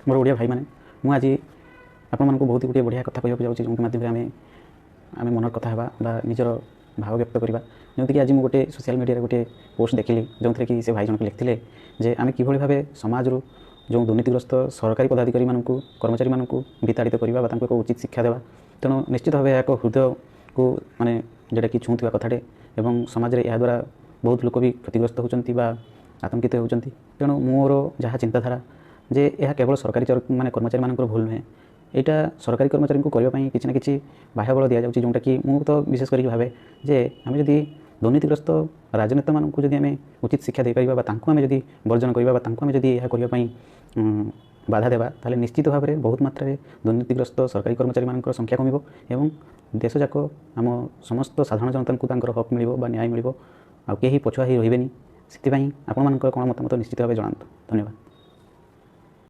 मोर ओडिया भाई माने मु आज आपन को बहुत गोटे बढ़िया कथा कहवाक जाऊँगी जो माध्यम आम आम मनर कथा बा निजर भाव व्यक्त करवा जमीक आज मुझे सोशल मीडिया गोटे पोस्ट देखिली जो थे कि से भाई जनक लिखते जे आम कि भाव समाज जो दुर्नीतिग्रस्त सरकारी पदाधिकारी मानक कर्मचारी मानक विताड़ित करवा एक उचित शिक्षा देवा तेणु निश्चित भाव एक हृदय को माने जोटा कि छुँवा कथाटे एवं समाज में यह द्वारा बहुत लोक भी क्षतिग्रस्त होती आतंकित होती तेणु मोर जहाँ चिंताधारा जे यह केवल सरकारी माने कर्मचारी मानक भूल नुहे यहाँ सरकारी कर्मचारी को करने किसी ना कि बाह्य बल दि जाऊँगी जोटा कि मुझे तो विशेष कर भावे जे आम जदि दुर्नीतिग्रस्त राजनेता मानक जदि आम उचित शिक्षा दे पारिबा आम जदि वर्जन करवा आम जदि यह करने बाधा देवा ताले निश्चित भाव में बहुत मात्रा दुर्नीतिग्रस्त सरकारी कर्मचारी मानक संख्या कमिबो एवं देश जाक आम समस्त साधारण जनता को हक मिल न्याय मिल आ कहीं पछुआ ही रही से आपण मान कौन मतामत निश्चित भाव जनातु। धन्यवाद।